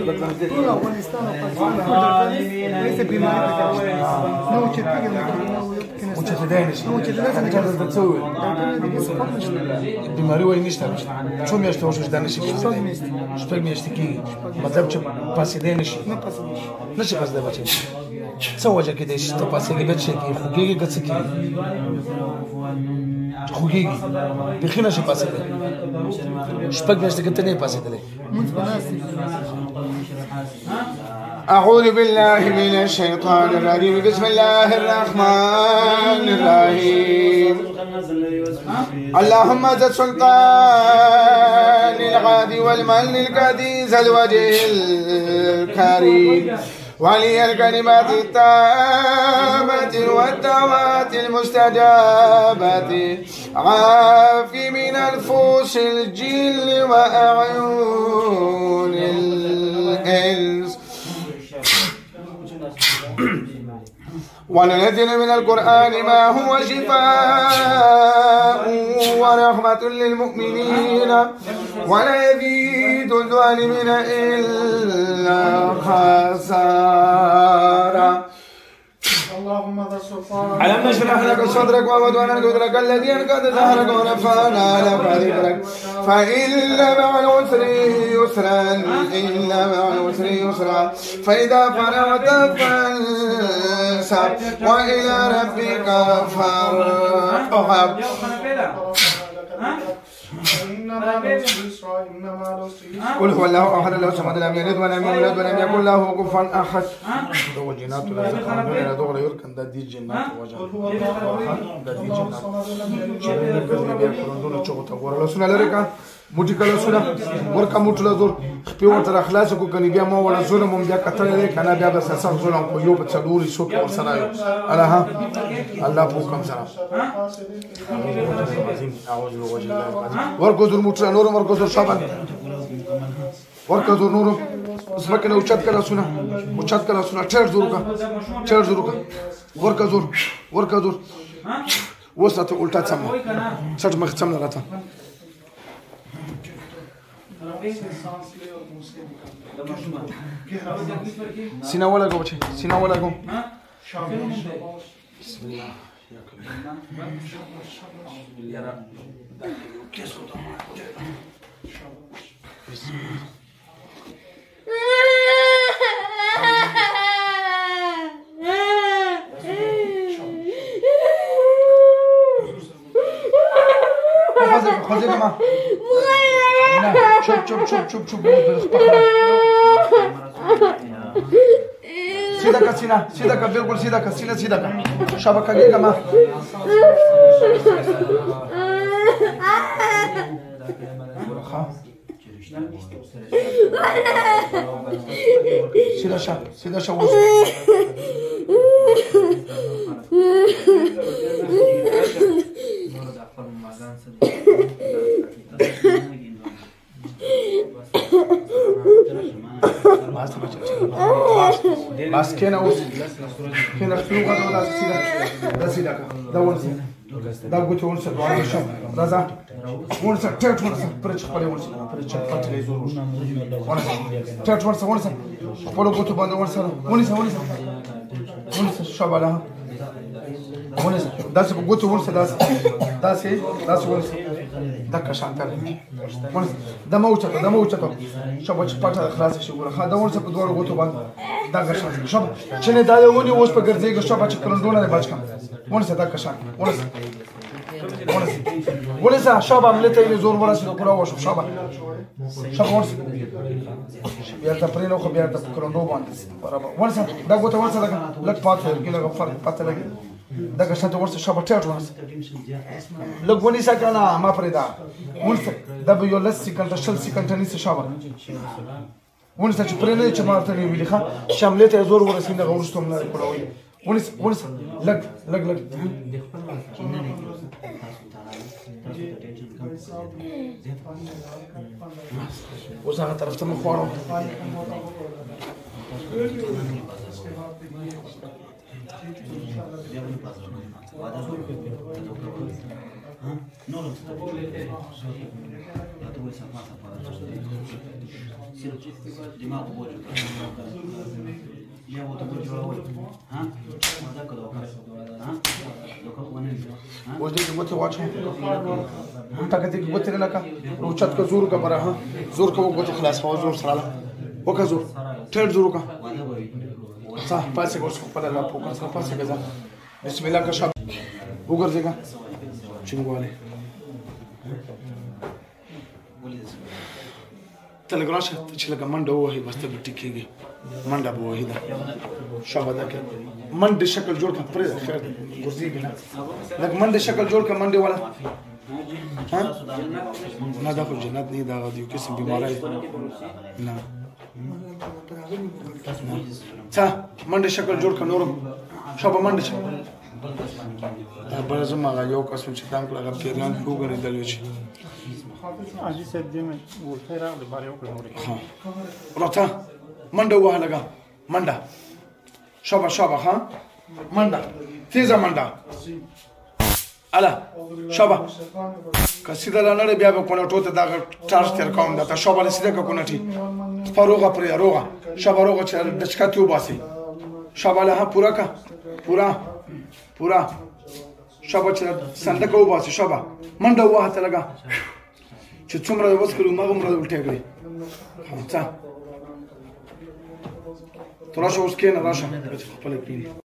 ټول افغانستان او پاکستان ليس بیماری نو چې پیګر او چې ته دای نشي نو چې لازم ته څه ډاکټر بیماری وای نشته څو میاشتې وشو دا نشي کېږي شپږ میاشتې کېږي مطلب چې پاسې دی نشي نه پاسې نشي پاسې دی بچي څه وجه کې دی چې ته پاسې کې بچي کې خوږېږي که څه کېږي خوږېږي بیخي نشي پاسې دی شپږ میاشتې کې ته نه یې پاسې دی أعوذ بالله من الشيطان الرجيم بسم الله الرحمن الرحيم اللهم ذا السلطان الغادي والمن القديس الوجه الكريم ولي الكلمات التامة والدعوات المستجابة عافي من الفوس الجل وأعين الإنس وننزل من القرآن ما هو شفاء ورحمة للمؤمنين ولا يزيد الظالمين إلا خسارا اللهم ذا السلطان ألم نشرح لك صدرك ووضعنا قدرك الذي أنقذ ظهرك ونفعنا لك ذكرك فإن مع العسر يسرا إن مع العسر يسرا فإذا فرغت فانصب وإلى ربك فارغب قل هو الله احد الله الصمد لم يلد ولم يولد ولم يكن له كفوا احد دو جنات ولا دغه يركن د دې جنات وجه د دې جنات چې نه کوي بیا کورندونو چوغه ورله سن لري کا موټی کله سن ورکا موټ له زور په ورته خلاص کو کني بیا مو ولا زور مو بیا کتل لري کنه بیا بس اساس زور کو یو په څلوري شو کې ورسره الله الله په کوم سره ورکو زور موټ نور ورکو زور شابان ورکو زور نور اسمه کنه اوچت کله سن اوچت کله سن ټر زور کا ورکو زور وسته الټا سم څټ مخ سم نه راته سینه ولګو بچي سینه ولګو بسم الله يا رب بسم الله خذي ماما شوف سيدا كا بالكل سيدا كا شبكة جيجا ما سيدا شا بس كنا وصل كنا خلوقا ولا سيدا ده سيدا ده ونسى ده قلت ونسى وعلى الشام رزا ونسى تيرت ونسى بريتش خلي ونسى بريتش فتلي زوروش ونسى تيرت ونسى خلو قلت باند ونسى شبالها ونسى داس قلت ونسى داس ونسى دكا شانتر ونسى ده موچته شبچ پټه خلاص شي ګوره دا ورسره په دوه غوتو باندې دا غشان شب چې نه دا ونی اوس په ګرځيږي شبچ کلندونه نه بچ کم ونسه دا غشان ونسه شب عملته یې زور ورسره پورا وشو شب ورسه بیا ته پرې نو خو بیا ته کلندو باندې برابر ونسه دا غوته ورسه لګ پاتې کې لګ فرق پاتې لګي دا غشان ته ورسه شب ټټ ورسه لګ ونی سکنه ما پرې دا ونسه دا به یو لس سکند شل سکند نیسه شب ونسه چې پرې نه چې مارته ویلې ښه شاملې ته زور ورسینه غوښتم نه کوي ونسه لګ اوس هغه طرف ته مخوړو وجدي قلت واجه انت كنت قلت لك روشت كزور كبرها زور كو قلت خلاص هو زور صراله وكزور تل زورك صح باسك وسق ولا لا فوق صح باسك كذا بسم الله كشاب وغر زيغا چنگوالي تلگراش چلگا منډه وهي بس ته ټیکيږي منډه به وهي دا شابه دا کې منډه شکل جوړ کړ پرې خیر ګرځيږي نه لکه منډه شکل جوړ کړ منډه والا ها نه دا خو جنت نه دا یو قسم بیماری نه څه منډه شکل جوړ کړ نور شابه منډه بل زما یو قسم چې تام کړه هغه پیران وګڼي دلوي شي As you said, Jim, we'll tear out the body open. Rota, Manda Wahalaga, Manda, Shaba Shaba, huh? Manda, Tiza Manda, Allah, Shaba, Casida Lanare Biaba Conatota Daga Tarster Com, that a Shaba Sidaka Conati, Faroga Priaroga, Shabaroga, the Scatu Basi, Shabalaha Puraka, Pura, Shaba Sandako Basi, Shaba, Manda Wahatalaga. چې څومره وسکلو ما هم راولټه کړی ها څه تراشه اوس کې نه راشه خپل کړی